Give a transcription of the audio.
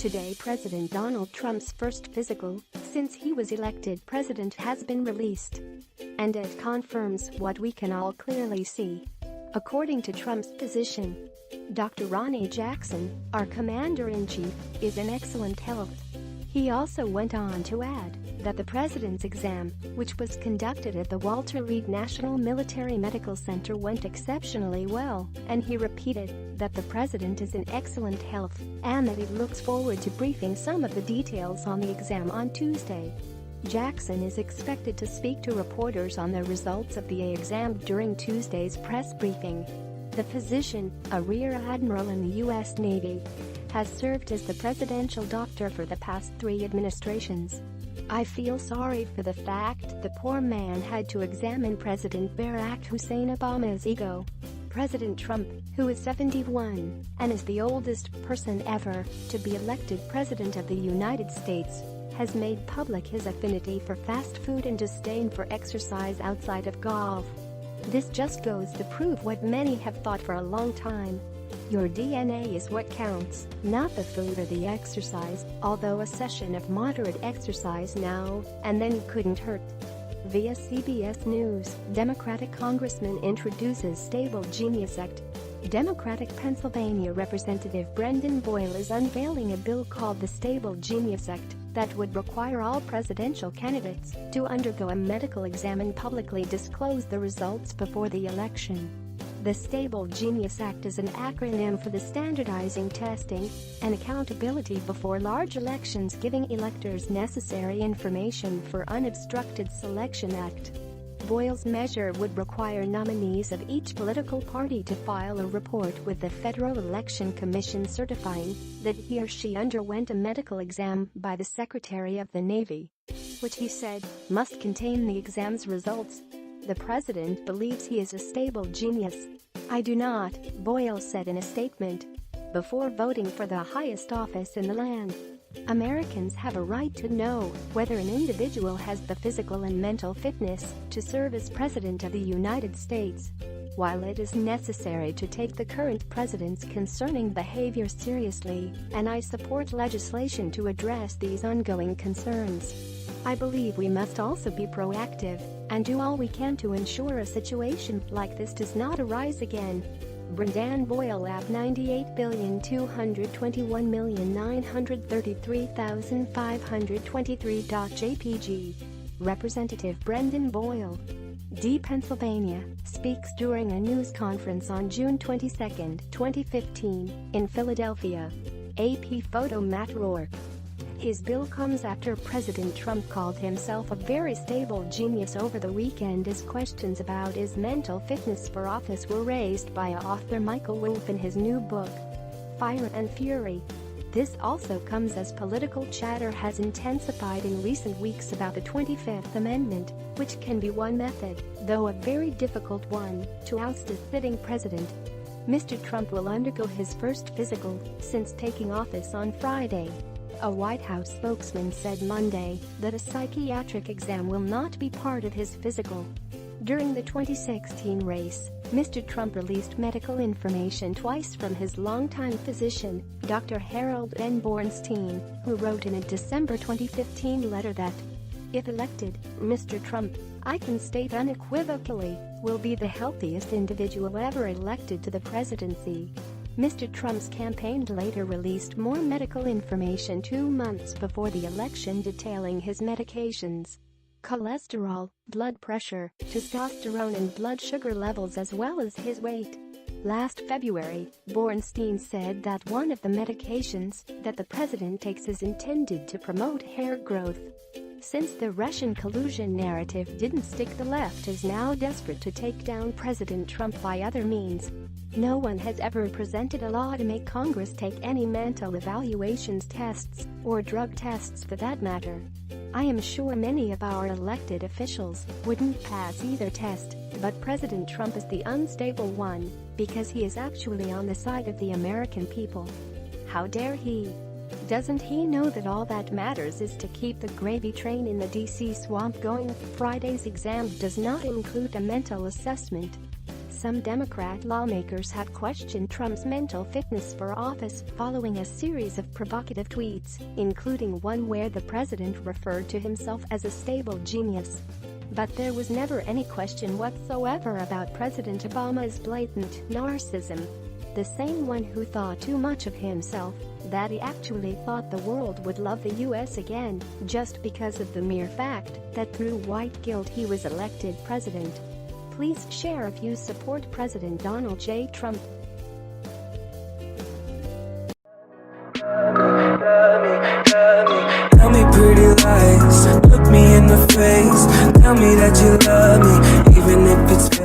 Today, President Donald Trump's first physical since he was elected president has been released. And it confirms what we can all clearly see. According to Trump's physician, Dr. Ronnie Jackson, our commander-in-chief, is in excellent health. He also went on to add that the president's exam, which was conducted at the Walter Reed National Military Medical Center, went exceptionally well, and he repeated that the president is in excellent health and that he looks forward to briefing some of the details on the exam on Tuesday. Jackson is expected to speak to reporters on the results of the exam during Tuesday's press briefing. The physician, a rear admiral in the U.S. Navy, has served as the presidential doctor for the past 3 administrations. I feel sorry for the fact the poor man had to examine President Barack Hussein Obama's ego. President Trump, who is 71 and is the oldest person ever to be elected president of the United States, has made public his affinity for fast food and disdain for exercise outside of golf. This just goes to prove what many have thought for a long time. Your DNA is what counts, not the food or the exercise, although a session of moderate exercise now and then couldn't hurt. Via CBS News, Democratic congressman introduces Stable Genius Act. Democratic Pennsylvania Representative Brendan Boyle is unveiling a bill called the Stable Genius Act that would require all presidential candidates to undergo a medical exam and publicly disclose the results before the election. The Stable Genius Act is an acronym for the Standardizing Testing and Accountability Before Large Elections Giving Electors Necessary Information for Unobstructed Selection Act. Boyle's measure would require nominees of each political party to file a report with the Federal Election Commission certifying that he or she underwent a medical exam by the Secretary of the Navy, which he said must contain the exam's results. The president believes he is a stable genius. I do not, Boyle said in a statement. Before voting for the highest office in the land, Americans have a right to know whether an individual has the physical and mental fitness to serve as president of the United States. While it is necessary to take the current president's concerning behavior seriously, and I support legislation to address these ongoing concerns, I believe we must also be proactive and do all we can to ensure a situation like this does not arise again. Brendan Boyle Ab 98,221,933,523.jpg. Representative Brendan Boyle, D. Pennsylvania, speaks during a news conference on June 22, 2015, in Philadelphia. AP photo Matt Rourke. His bill comes after President Trump called himself a very stable genius over the weekend as questions about his mental fitness for office were raised by author Michael Wolff in his new book, Fire and Fury. This also comes as political chatter has intensified in recent weeks about the 25th Amendment, which can be one method, though a very difficult one, to oust a sitting president. Mr. Trump will undergo his first physical since taking office on Friday. A White House spokesman said Monday that a psychiatric exam will not be part of his physical. During the 2016 race, Mr. Trump released medical information twice from his longtime physician, Dr. Harold N. Bornstein, who wrote in a December 2015 letter that, if elected, Mr. Trump, I can state unequivocally, will be the healthiest individual ever elected to the presidency. Mr. Trump's campaign later released more medical information 2 months before the election detailing his medications, cholesterol, blood pressure, testosterone and blood sugar levels as well as his weight. Last February, Bornstein said that one of the medications that the president takes is intended to promote hair growth. Since the Russian collusion narrative didn't stick, the left is now desperate to take down President Trump by other means. No one has ever presented a law to make Congress take any mental evaluations tests, or drug tests for that matter. I am sure many of our elected officials wouldn't pass either test, but President Trump is the unstable one, because he is actually on the side of the American people. How dare he? Doesn't he know that all that matters is to keep the gravy train in the DC swamp going? Friday's exam does not include a mental assessment. Some Democrat lawmakers have questioned Trump's mental fitness for office following a series of provocative tweets, including one where the president referred to himself as a stable genius. But there was never any question whatsoever about President Obama's blatant narcissism. The same one who thought too much of himself, that he actually thought the world would love the US again, just because of the mere fact that through white guilt he was elected president. Please share if you support President Donald J. Trump. Tell me pretty lies, look me in the face. Tell me that you love me, even if it's